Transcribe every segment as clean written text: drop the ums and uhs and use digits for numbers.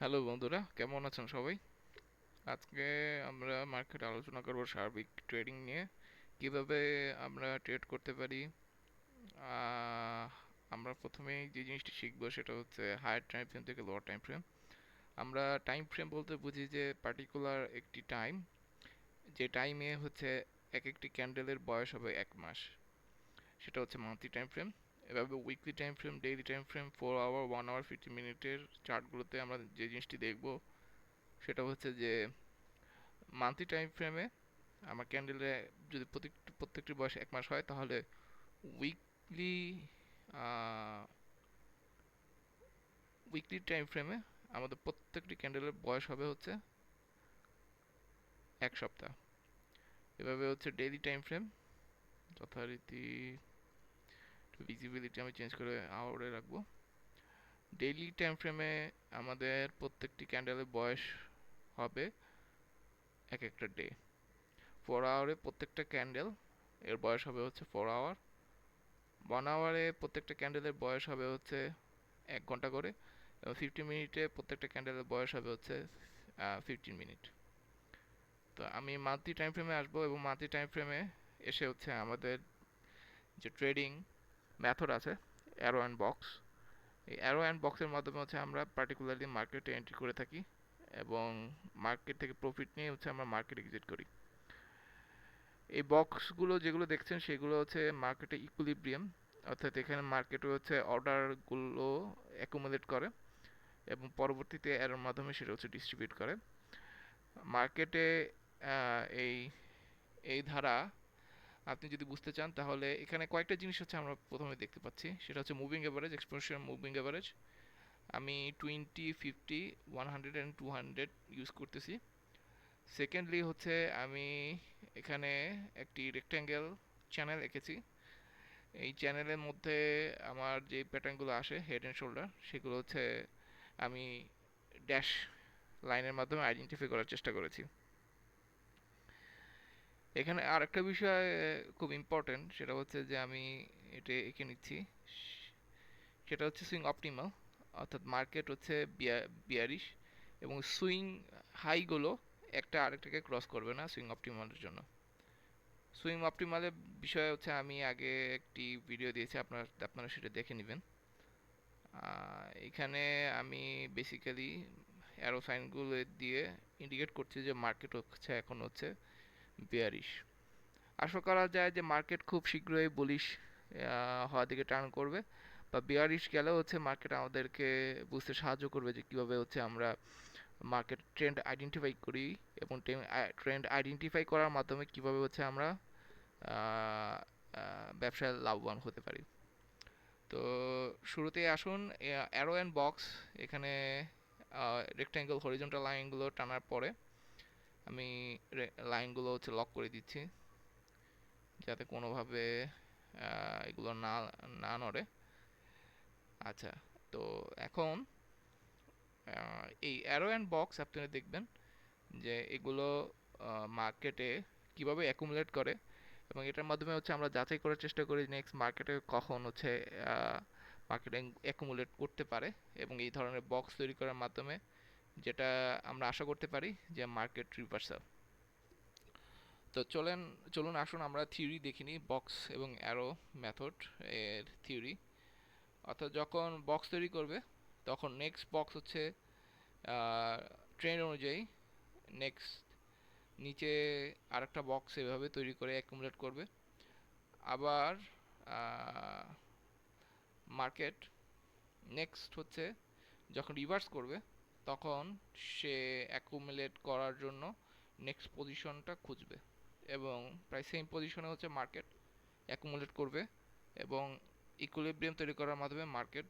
Hello বন্ধুরা, কেমন আছেন সবাই? আজকে আমরা মার্কেটে আলোচনা করব সার্বিক ট্রেডিং নিয়ে। কিভাবে আমরা ট্রেড করতে পারি। আহ, আমরা প্রথমেই যে জিনিসটি শিখবো সেটা হচ্ছে হায়ার টাইম ফ্রেম থেকে লোয়ার টাইম ফ্রেম। আমরা টাইম ফ্রেম বলতে বুঝি যে পার্টিকুলার একটি টাইম, যে টাইমে হচ্ছে এক একটি ক্যান্ডেলের বয়স হবে 1 মাস। সেটা হচ্ছে মান্থলি টাইম ফ্রেম। এভাবে weekly time frame, daily time frame, 4 hour, 1 hour, 50 মিনিটের চার্টগুলোতে আমরা যে জিনিসটি দেখব সেটা হচ্ছে যে মান্থলি টাইম ফ্রেমে আমার ক্যান্ডেলে যদি প্রত্যেকটি বয়স 1 মাস হয়, তাহলে উইকলি উইকলি টাইম ফ্রেমে আমাদের প্রত্যেকটি ক্যান্ডেলের বয়স হবে হচ্ছে 1 সপ্তাহ। এভাবে হচ্ছে ডেইলি টাইম ফ্রেম, যথারীতি ভিজিবিলিটি আমি চেঞ্জ করে আওয়ারে রাখবো। ডেইলি টাইম ফ্রেমে আমাদের প্রত্যেকটি ক্যান্ডেলের বয়স হবে এক একটা ডে। 4 আওয়ারে প্রত্যেকটা ক্যান্ডেল এর বয়স হবে হচ্ছে 4 আওয়ার। 1 আওয়ারে প্রত্যেকটা ক্যান্ডেলের বয়স হবে হচ্ছে 1 ঘন্টা করে, এবং 50 মিনিটে প্রত্যেকটা ক্যান্ডেলের বয়স হবে হচ্ছে 15 মিনিট। তো আমি মান্থলি টাইম ফ্রেমে আসবো, এবং মান্থলি টাইম ফ্রেমে এসে হচ্ছে আমাদের যে ট্রেডিং মেথড আছে, অ্যারো অ্যান্ড বক্স, এই অ্যারো অ্যান্ড বক্সের মাধ্যমে হচ্ছে আমরা পার্টিকুলারলি মার্কেটে এন্ট্রি করে থাকি, এবং মার্কেট থেকে প্রফিট নিয়ে হচ্ছে আমরা মার্কেট এক্সিট করি। এই বক্সগুলো যেগুলো দেখছেন সেগুলো হচ্ছে মার্কেটে ইকুইলিব্রিয়াম, অর্থাৎ এখানে মার্কেটে হচ্ছে অর্ডারগুলো অ্যাকুমুলেট করে এবং পরবর্তীতে এর মাধ্যমে সেটা হচ্ছে ডিস্ট্রিবিউট করে মার্কেটে। এই এই ধারা আপনি যদি বুঝতে চান, তাহলে এখানে কয়েকটা জিনিস হচ্ছে আমরা প্রথমে দেখতে পাচ্ছি। সেটা হচ্ছে moving average, exponential moving average. আমি 20, 50, 100 অ্যান্ড 200 ইউজ করতেছি। সেকেন্ডলি হচ্ছে আমি এখানে একটি রেক্ট্যাঙ্গেল চ্যানেল এঁকেছি। এই চ্যানেলের মধ্যে আমার যে প্যাটার্নগুলো আসে হেড অ্যান্ড শোল্ডার, সেগুলো হচ্ছে আমি ড্যাশ লাইনের মাধ্যমে আইডেন্টিফাই করার চেষ্টা করেছি। এখানে আর একটা বিষয় খুব ইম্পর্টেন্ট, সেটা হচ্ছে যে আমি এটা এঁকে নিচ্ছি। সেটা হচ্ছে সুইং অপটিমাল, অর্থাৎ মার্কেট হচ্ছে বিয়ারিশ, এবং সুইং হাইগুলো একটা আরেকটাকে ক্রস করবে না সুইং অপটিমালের জন্য। সুইং অপটিমালের বিষয়ে হচ্ছে আমি আগে একটি ভিডিও দিয়েছি, আপনারা সেটা দেখে নেবেন। এখানে আমি বেসিক্যালি অ্যারো সাইনগুলো দিয়ে ইন্ডিকেট করছি যে মার্কেট হচ্ছে এখন হচ্ছে বেয়ারিশ। আশা করা যায় যে মার্কেট খুব শীঘ্রই বুলিশ হওয়ার দিকে টার্ন করবে, বা বেয়ারিশ গেলেও হচ্ছে মার্কেট আমাদেরকে বুঝতে সাহায্য করবে যে কীভাবে হচ্ছে আমরা মার্কেট ট্রেন্ড আইডেন্টিফাই করি, এবং ট্রেন্ড আইডেন্টিফাই করার মাধ্যমে কীভাবে হচ্ছে আমরা ব্যবসায় লাভবান হতে পারি। তো শুরুতেই আসুন, অ্যারো অ্যান্ড বক্স, এখানে রেক্ট্যাঙ্গেল হরিজন্টাল লাইনগুলো টানার পরে আমি লাইনগুলো হচ্ছে লক করে দিচ্ছি, যাতে কোনোভাবে এগুলো না না নড়ে। আচ্ছা, তো এখন এই অ্যারো অ্যান্ড বক্স আপনারা দেখবেন যে এগুলো মার্কেটে কিভাবে অ্যাকুমুলেট করে, এবং এটার মাধ্যমে হচ্ছে আমরা যাচাই করার চেষ্টা করি নেক্সট মার্কেটে কখন হচ্ছে মার্কেট অ্যাকুমুলেট করতে পারে, এবং এই ধরনের বক্স তৈরি করার মাধ্যমে যেটা আমরা আশা করতে পারি যে মার্কেট রিভার্সাল। তো চলুন আসুন আমরা থিওরি দেখিনি, বক্স এবং অ্যারো মেথড এর থিওরি। অর্থাৎ যখন বক্স তৈরি করবে, তখন নেক্সট বক্স হচ্ছে ট্রেন্ড অনুযায়ী নেক্সট নিচে আরেকটা বক্স এভাবে তৈরি করে অ্যাকুমুলেট করবে। আবার মার্কেট নেক্সট হচ্ছে যখন রিভার্স করবে, তখন সে অ্যাকুমুলেট করার জন্য নেক্সট পজিশনটা খুঁজবে, এবং প্রায় সেম পজিশনে হচ্ছে মার্কেট অ্যাকুমুলেট করবে, এবং ইকুইলিব্রিয়াম তৈরি করার মাধ্যমে মার্কেট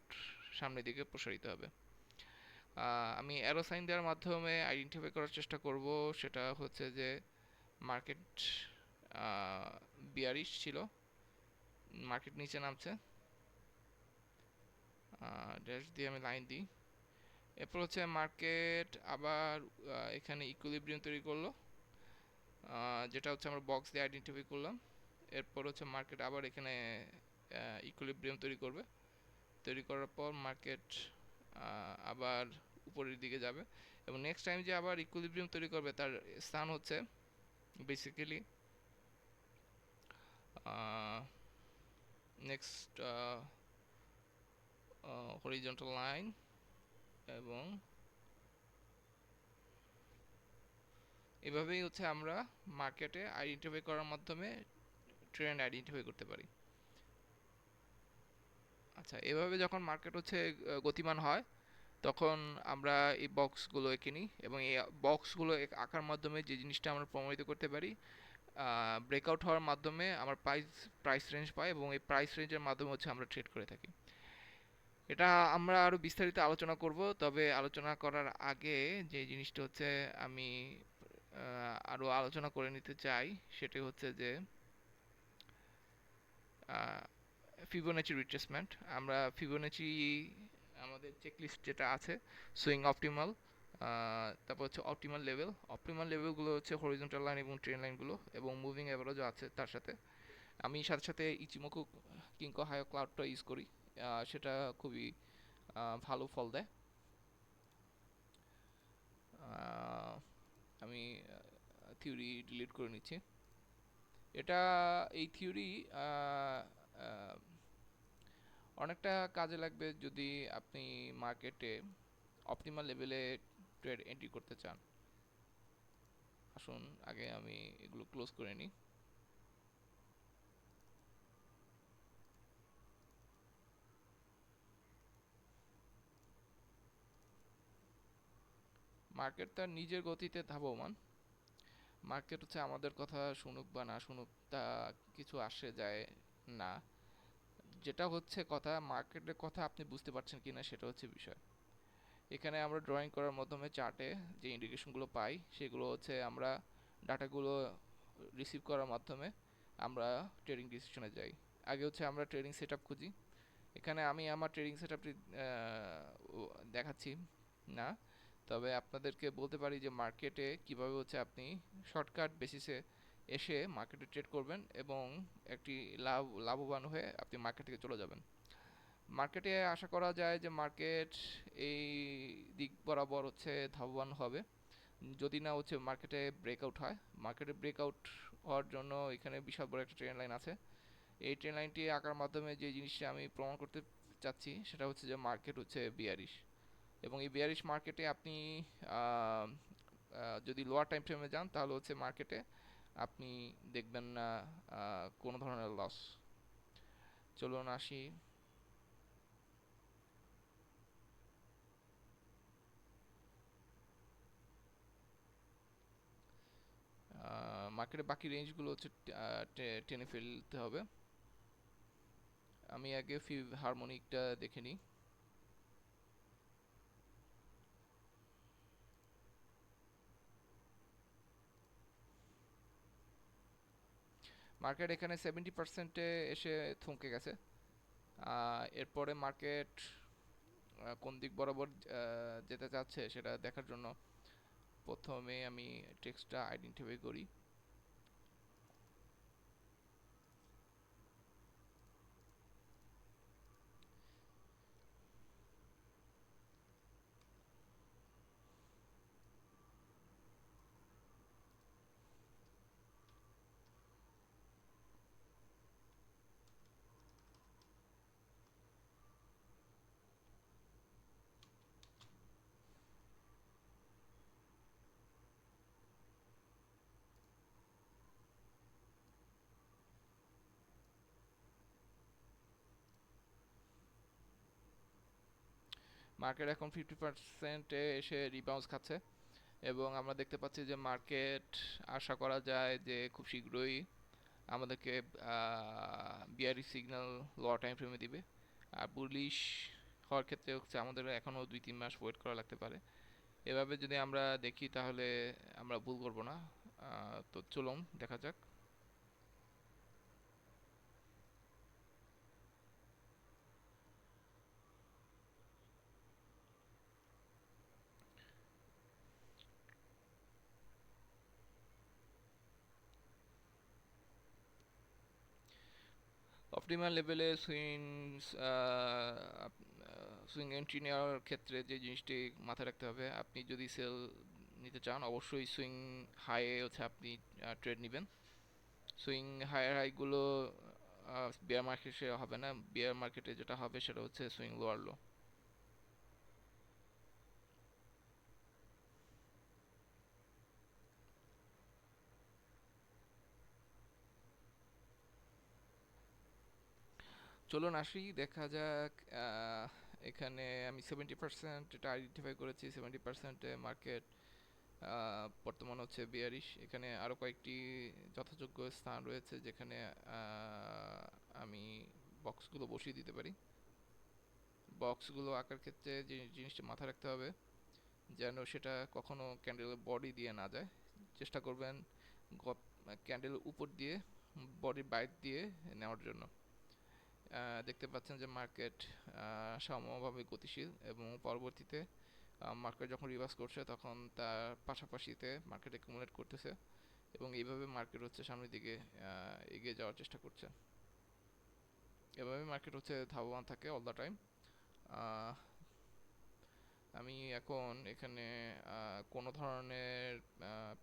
সামনের দিকে প্রসারিত হবে। আমি অ্যারো সাইন দেওয়ার মাধ্যমে আইডেন্টিফাই করার চেষ্টা করব, সেটা হচ্ছে যে মার্কেট বিয়ারিশ ছিল, মার্কেট নিচে নামছে, ড্যাশ দিয়ে আমি লাইন দিই। এরপর হচ্ছে মার্কেট আবার এখানে ইকুইলিব্রিয়াম তৈরি করলো, যেটা হচ্ছে আমরা বক্স দিয়ে আইডেন্টিফাই করলাম। এরপর হচ্ছে মার্কেট আবার এখানে ইকুইলিব্রিয়াম তৈরি করবে, তৈরি করার পর মার্কেট আবার উপরের দিকে যাবে, এবং নেক্সট টাইম যে আবার ইকুইলিব্রিয়াম তৈরি করবে তার স্থান হচ্ছে বেসিক্যালি নেক্সট হরিজন্টাল লাইন, এবং এভাবেই হচ্ছে আমরা মার্কেটে আইডেন্টিফাই করার মাধ্যমে ট্রেন্ড আইডেন্টিফাই করতে পারি। আচ্ছা, এভাবে যখন মার্কেট হচ্ছে গতিমান হয় তখন আমরা এই বক্সগুলো এঁকে নিই, এবং এই বক্সগুলো আঁকার মাধ্যমে যে জিনিসটা আমরা প্রমাণিত করতে পারি, ব্রেকআউট হওয়ার মাধ্যমে আমার প্রাইস রেঞ্জ পাই, এবং এই প্রাইস রেঞ্জের মাধ্যমে হচ্ছে আমরা ট্রেড করে থাকি। এটা আমরা আরও বিস্তারিত আলোচনা করব, তবে আলোচনা করার আগে যে জিনিসটা হচ্ছে আমি আরও আলোচনা করে নিতে চাই সেটি হচ্ছে যে ফিবোনাচি রিট্রেসমেন্ট। আমরা ফিবোনাচি আমাদের চেকলিস্ট যেটা আছে, সুইং অপটিমাল, তারপর হচ্ছে অপটিমাল লেভেল। অপটিমাল লেভেলগুলো হচ্ছে হরিজন্টাল লাইন এবং ট্রেন লাইনগুলো, এবং মুভিং অ্যাভারেজও আছে তার সাথে। আমি সাথে সাথে ইচিমোকু কিঙ্কো হায়ো ক্লাউডটা ইউজ করি, সেটা খুবই ভালো ফল দেয়। আমি থিওরি ডিলিট করে নিচ্ছি। এটা এই থিওরি অনেকটা কাজে লাগবে যদি আপনি মার্কেটে অপটিমাল লেভেলে ট্রেড এন্ট্রি করতে চান। আসুন আগে আমি এগুলো ক্লোজ করে নিই। মার্কেট তার নিজের গতিতে ধাবমান। মার্কেট হচ্ছে আমাদের কথা শুনুক বা না শুনুক তা কিছু আসে যায় না। যেটা হচ্ছে কথা, মার্কেটের কথা আপনি বুঝতে পারছেন কিনা সেটা হচ্ছে বিষয়। এখানে আমরা ড্রয়িং করার মাধ্যমে চার্টে যে ইন্ডিকেশনগুলো পাই সেগুলো হচ্ছে আমরা ডাটাগুলো রিসিভ করার মাধ্যমে আমরা ট্রেডিং ডিসিশনে যাই। আগে হচ্ছে আমরা ট্রেডিং সেট আপ খুঁজি। এখানে আমি আমার ট্রেডিং সেট আপটি দেখাচ্ছি না, তবে আপনাদেরকে বলতে পারি যে মার্কেটে কিভাবে হচ্ছে আপনি শর্টকাট বেসিসে এসে মার্কেটে ট্রেড করবেন এবং একটি লাভবান হয়ে আপনি মার্কেট থেকে চলে যাবেন। মার্কেটে আশা করা যায় যে মার্কেট এই দিক বরাবর হচ্ছে ধাবমান হবে, যদি না হচ্ছে মার্কেটে ব্রেকআউট হয়। মার্কেটে ব্রেকআউট হওয়ার জন্য এখানে বিশাল বড় একটা ট্রেন লাইন আছে। এই ট্রেন লাইনটি আঁকার মাধ্যমে যে জিনিসটা আমি প্রমাণ করতে চাচ্ছি সেটা হচ্ছে যে মার্কেট হচ্ছে বিয়ারিশ, এবং এই বিয়ারিশ মার্কেটে আপনি যদি লোয়ার টাইম ফ্রেমে যান তাহলে হচ্ছে মার্কেটে আপনি দেখবেন না কোনো ধরনের লস। চলুন আসি মার্কেটে বাকি রেঞ্জগুলো হচ্ছে টেনে ফেলতে হবে। আমি আগে হারমোনিকটা দেখে নিই। মার্কেট এখানে 70%-এ এসে থমকে গেছে। এরপরে মার্কেট কোন দিক বরাবর যেতে চাচ্ছে সেটা দেখার জন্য প্রথমে আমি টেক্সটটা আইডেন্টিফাই করি। মার্কেট এখন 50%-এ এসে রিবাউন্স খাচ্ছে, এবং আমরা দেখতে পাচ্ছি যে মার্কেট আশা করা যায় যে খুব শীঘ্রই আমাদেরকে বিয়ারি সিগন্যাল লোয়ার টাইম ফ্রেমে দিবে। আর বুলিশ হওয়ার ক্ষেত্রে হচ্ছে আমাদের এখনও 2-3 মাস ওয়েট করা লাগতে পারে। এভাবে যদি আমরা দেখি তাহলে আমরা ভুল করব না। তো চলুন দেখা যাক। অপটিমাল লেভেলে সুইংস সুইং এন্ট্রি নেওয়ার ক্ষেত্রে যে জিনিসটি মাথায় রাখতে হবে, আপনি যদি সেল নিতে চান অবশ্যই সুইং হাইয়ে হচ্ছে আপনি ট্রেড নেবেন। সুইং হায়ার হাইগুলো বিয়ার মার্কেটে হবে না, বিয়ার মার্কেটে যেটা হবে সেটা হচ্ছে সুইং লোয়ার লো। চলুন আসি, দেখা যাক। এখানে আমি 70% এটা আইডেন্টিফাই করেছি, 70% মার্কেট বর্তমান হচ্ছে বিয়ারিশ। এখানে আরও কয়েকটি যথাযোগ্য স্থান রয়েছে যেখানে আমি বক্সগুলো বসিয়ে দিতে পারি। বক্সগুলো আঁকার ক্ষেত্রে যে জিনিসটা মাথায় রাখতে হবে, যেন সেটা কখনো ক্যান্ডেলের বডি দিয়ে না যায়। চেষ্টা করবেন ক্যান্ডেলের উপর দিয়ে বডির বাইর দিয়ে নেওয়ার জন্য। দেখতে পাচ্ছেন যে মার্কেট সমভাবে গতিশীল এবং পরবর্তীতে মার্কেট যখন রিভার্স করছে তখন তার পাশাপাশিতে মার্কেট অ্যাকুমুলেট করতেছে এবং এইভাবে মার্কেট হচ্ছে সামনের দিকে এগিয়ে যাওয়ার চেষ্টা করছে। এভাবে মার্কেট হচ্ছে ধাবমান থাকে অল দ্য টাইম। আমি এখন এখানে কোনো ধরনের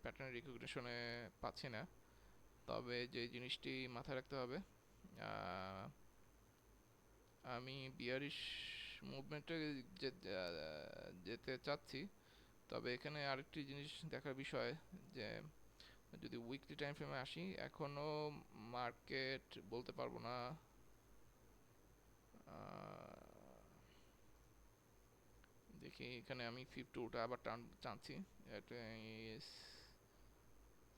প্যাটার্ন রিকগনিশনে পাচ্ছি না, তবে যে জিনিসটি মাথায় রাখতে হবে, আমি বিয়ারিশ মুভমেন্টে যেতে চাচ্ছি। তবে এখানে আরেকটি জিনিস দেখার বিষয় যে যদি উইকলি টাইম ফ্রেমে আসি, এখনও মার্কেট বলতে পারবো না। দেখি এখানে আমি 52টা আবার টানছি, এটা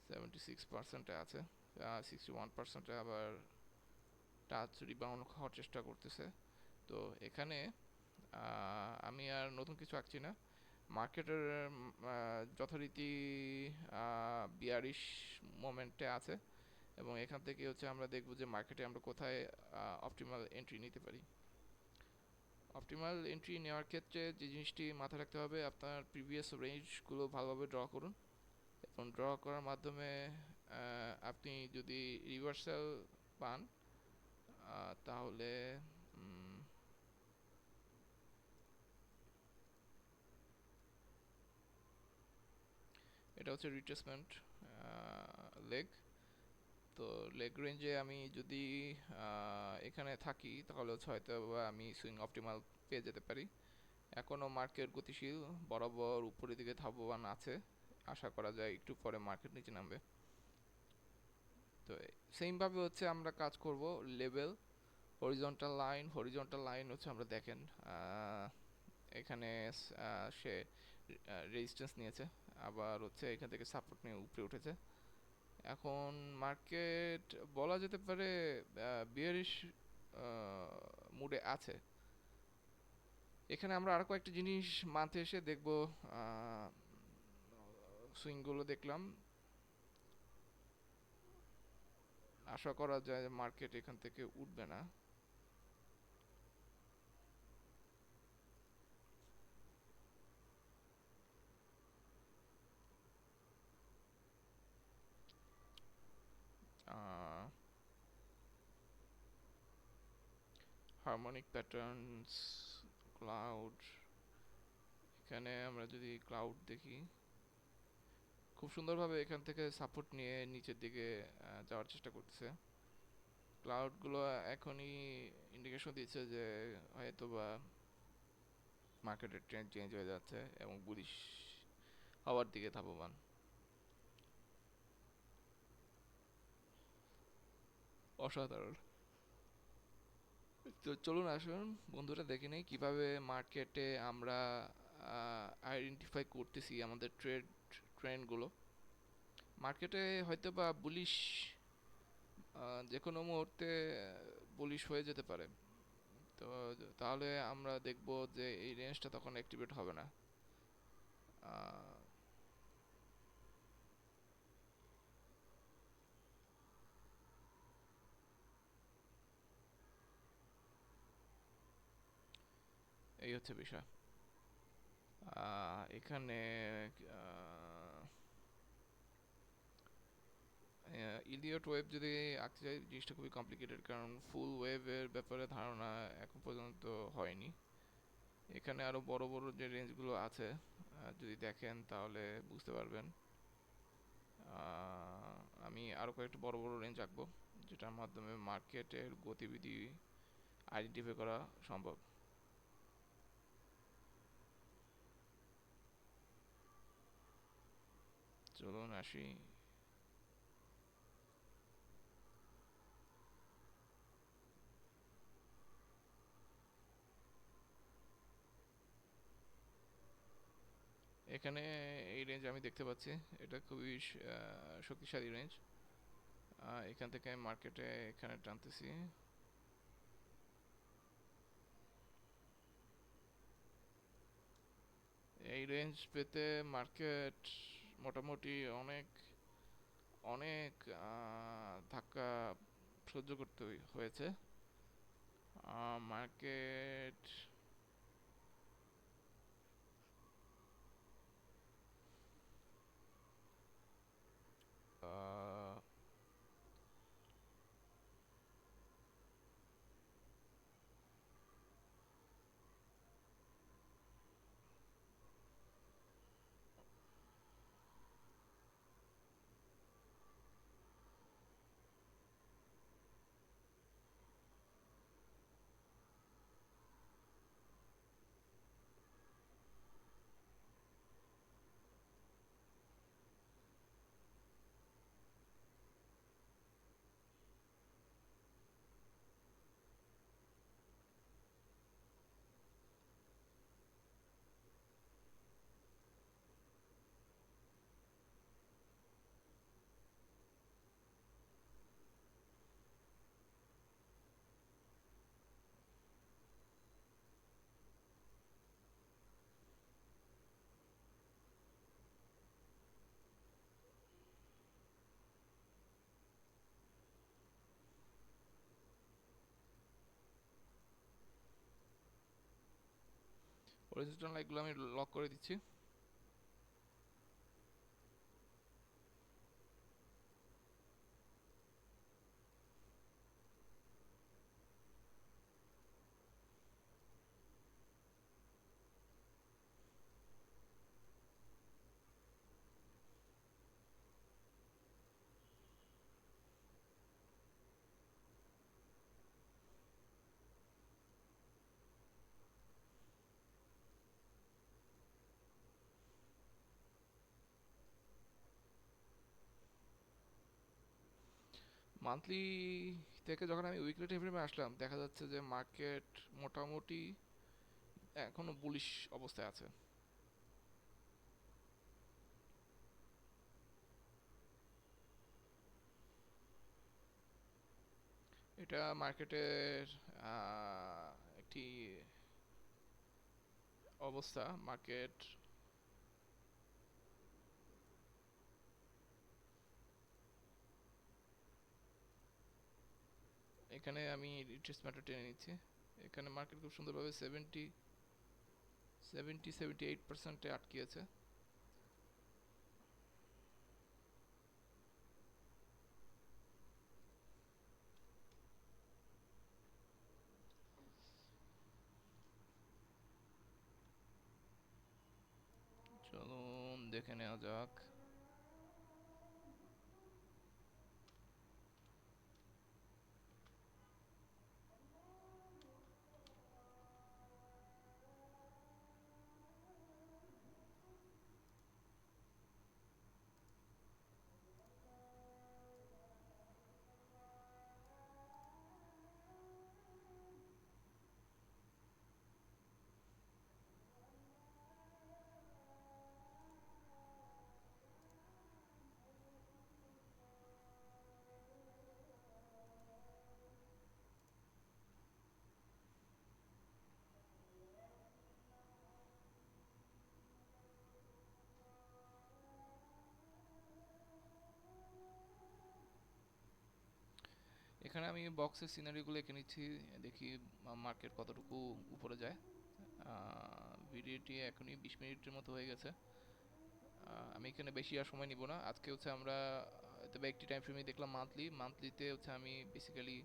76%-এ আছে, 61%-এ আবার টাচ রিবাউন্ড হওয়ার চেষ্টা করতেছে। তো এখানে আমি আর নতুন কিছু আঁকছি না। মার্কেটের যথারীতি বিয়ারিশ মোমেন্টে আছে এবং এখান থেকে হচ্ছে আমরা দেখব যে মার্কেটে আমরা কোথায় অপটিমাল এন্ট্রি নিতে পারি। অপটিমাল এন্ট্রি নেওয়ার ক্ষেত্রে যে জিনিসটি মাথায় রাখতে হবে, আপনার প্রিভিয়াস রেঞ্জগুলো ভালোভাবে ড্র করুন এবং ড্র করার মাধ্যমে আপনি যদি রিভার্সাল পান তাহলে এটা হচ্ছে রিট্রেসমেন্ট লেগ। তো লেগ রেঞ্জে আমি যদি এখানে থাকি তাহলে হচ্ছে হয়তো আমি সুইং অপটিমাল পেয়ে যেতে পারি। এখনও মার্কেট গতিশীল, বরাবর উপরের দিকে ধাবমান আছে, আশা করা যায় একটু পরে মার্কেট নিচে নামবে। তো সেমভাবে হচ্ছে আমরা কাজ করব। লেভেল হরিজন্টাল লাইন হচ্ছে আমরা দেখেন এখানে সে রেজিস্ট্যান্স নিয়েছে, আবার হচ্ছে এখান থেকে সাপোর্ট নিয়ে উপরে উঠেছে। এখন মার্কেট বলা যেতে পারে বিয়ারিশ মুডে আছে। এখানে আমরা আরো কয়েকটা জিনিস মানতে এসে দেখব। সুইংগুলো দেখলাম, আশা করা যায় মার্কেট এখান থেকে উঠবে না। হারমোনিক প্যাটার্নস, ক্লাউড, এখানে আমরা যদি ক্লাউড দেখি খুব সুন্দরভাবে এখান থেকে সাপোর্ট নিয়ে নিচের দিকে যাওয়ার চেষ্টা করতেছে। ক্লাউডগুলো এখনই ইন্ডিকেশন দিচ্ছে যে হয়তোবা মার্কেটের ট্রেন্ড চেঞ্জ হয়ে যাচ্ছে এবং বুলিশ হওয়ার দিকে ধাবমান। অসাধারণ। তো চলুন আসুন বন্ধুরা দেখে নেই কিভাবে মার্কেটে আমরা আইডেন্টিফাই করতেছি আমাদের ট্রেন্ডগুলো। মার্কেটে হয়তো বা বুলিশ যে কোনো মুহূর্তে বুলিশ হয়ে যেতে পারে। তো তাহলে আমরা দেখব যে এই রেঞ্জটা তখন অ্যাক্টিভেট হবে না। এই হচ্ছে বিষয়। এখানে ইলিয়ট ওয়েভ যদি আঁকতে চাই জিনিসটা খুবই কমপ্লিকেটেড, কারণ ফুল ওয়েভের ব্যাপারে ধারণা এখন পর্যন্ত হয়নি। এখানে আরো বড় বড় যে রেঞ্জগুলো আছে যদি দেখেন তাহলে বুঝতে পারবেন। আমি আরো কয়েকটা বড় বড় রেঞ্জ আঁকবো যেটার মাধ্যমে মার্কেটের গতিবিধি আইডেন্টিফাই করা সম্ভব। চলুন আসি। এখানে এই রেঞ্জ আমি দেখতে পাচ্ছি, এটা খুবই শক্তিশালী রেঞ্জ। এখান থেকে মার্কেটে এখানে টানতেছি। এই রেঞ্জ পেতে মার্কেট মোটামুটি অনেক অনেক ধাক্কা সহ্য করতে হয়েছে। মার্কেট হরিজন্টাল লাইনগুলো আমি লক করে দিচ্ছি। মান্থলি থেকে যখন আমি উইকলি টাইম ফ্রেমে আসলাম দেখা যাচ্ছে যে মার্কেট মোটামুটি এখনো বুলিশ অবস্থায় আছে। এটা মার্কেটের একটি অবস্থা। মার্কেট এখানে আমি রিট্রেস ম্যাটার টেনে নিচ্ছি। এখানে মার্কেট খুব সুন্দরভাবে 78%-এ আটকে আছে। চলুন দেখে নেওয়া যাক। এখানে আমি বক্সের সিনারিগুলো এঁকে নিচ্ছি, দেখি মার্কেট কতটুকু উপরে যায়। ভিডিওটি এখনই 20 মিনিটের মতো হয়ে গেছে। আমি এখানে বেশি আর সময় নিব না। আজকে হচ্ছে আমরা তবে একটি টাইম ফ্রেমে দেখলাম মান্থলিতে হচ্ছে আমি বেসিক্যালি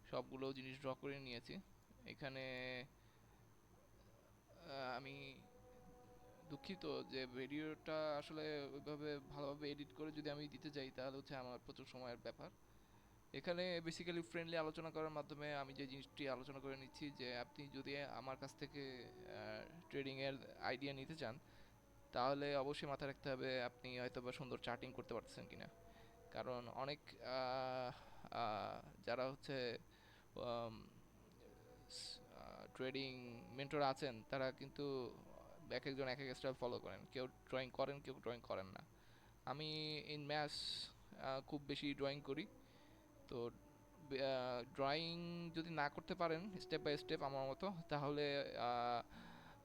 সবগুলো জিনিস ড্র করে নিয়েছি। এখানে আমি দুঃখিত যে ভিডিওটা আসলে ওইভাবে ভালোভাবে এডিট করে যদি আমি দিতে যাই তাহলে হচ্ছে আমার প্রচুর সময়ের ব্যাপার। এখানে বেসিক্যালি ফ্রেন্ডলি আলোচনা করার মাধ্যমে আমি যে জিনিসটি আলোচনা করে নিচ্ছি যে আপনি যদি আমার কাছ থেকে ট্রেডিংয়ের আইডিয়া নিতে চান তাহলে অবশ্যই মাথায় রাখতে হবে আপনি হয়তো বা সুন্দর চার্টিং করতে পারতেছেন কিনা। কারণ অনেক আহ, আহ, যারা হচ্ছে ট্রেডিং মেন্টর আছেন তারা কিন্তু এক একজন এক এক স্টাইল ফলো করেন, কেউ ড্রয়িং করেন কেউ ড্রয়িং করেন না। আমি ইন ম্যাথস খুব বেশি ড্রয়িং করি। তো ড্রয়িং যদি না করতে পারেন স্টেপ বাই স্টেপ আমার মতো তাহলে আহ,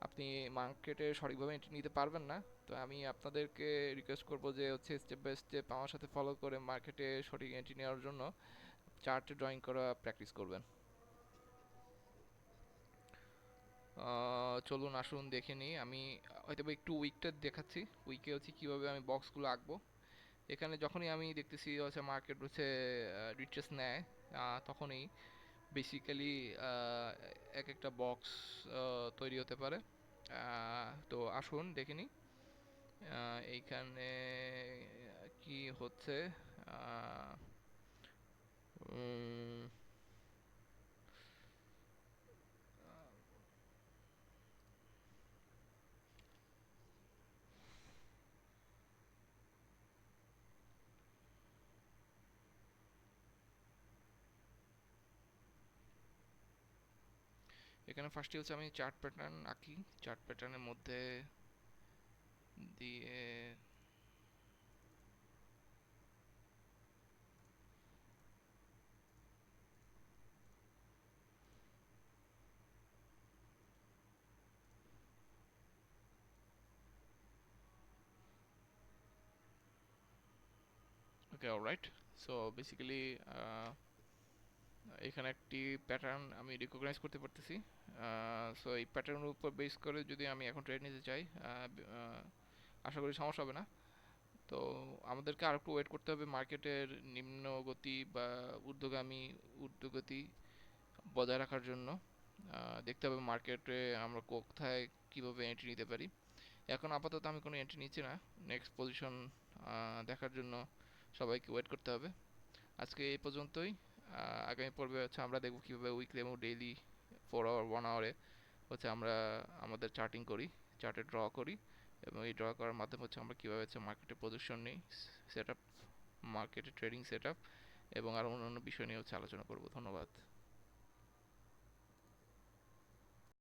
আপনি মার্কেটে সঠিকভাবে এন্ট্রি নিতে পারবেন না। তো আমি আপনাদেরকে রিকোয়েস্ট করব যে হচ্ছে স্টেপ বাই স্টেপ আমার সাথে ফলো করে মার্কেটে সঠিক এন্ট্রি নেওয়ার জন্য চার্টে ড্রয়িং করা প্র্যাকটিস করবেন। চলুন আসুন দেখে নিই। আমি হয়তো বা একটু উইকটা দেখাচ্ছি, উইকে হচ্ছে কীভাবে আমি বক্সগুলো আঁকবো। এখানে যখনই আমি দেখতেছি হচ্ছে মার্কেট হচ্ছে রিট্রেস নেয় তখনই বেসিক্যালি এক একটা বক্স তৈরি হতে পারে। তো আসুন দেখে নিই এইখানে কি হচ্ছে। আহ, উম, এখানে ফার্স্টে হচ্ছে আমি চার্ট প্যাটার্ন আঁকি, চার্ট প্যাটার্নের মধ্যে দিয়ে ওকে অলরাইট। সো বেসিক্যালি এখানে একটি প্যাটার্ন আমি রিকগনাইজ করতে পারতেছি। সো এই প্যাটার্নের উপর বেস করে যদি আমি এখন ট্রেড নিতে চাই আশা করি সমস্যা হবে না। তো আমাদেরকে আর একটু ওয়েট করতে হবে মার্কেটের নিম্ন গতি বা ঊর্ধ্বগামী ঊর্ধ্বগতি বজায় রাখার জন্য। দেখতে হবে মার্কেটে আমরা কোথায় কীভাবে এন্ট্রি নিতে পারি। এখন আপাতত আমি কোনো এন্ট্রি নিচ্ছি না, নেক্সট পজিশন দেখার জন্য সবাইকে ওয়েট করতে হবে। আজকে এই পর্যন্তই। আগামী পর্বে হচ্ছে আমরা দেখব কীভাবে উইকলি এবং ডেইলি 4 আওয়ার 1 আওয়ারে হচ্ছে আমরা আমাদের চার্টিং করি, চার্টে ড্র করি এবং এই ড্র করার মাধ্যমে হচ্ছে আমরা কীভাবে হচ্ছে মার্কেটে পজিশন নিই, সেট আপ, মার্কেটে ট্রেডিং সেট আপ এবং আরও অন্যান্য বিষয় নিয়ে হচ্ছে আলোচনা করব। ধন্যবাদ।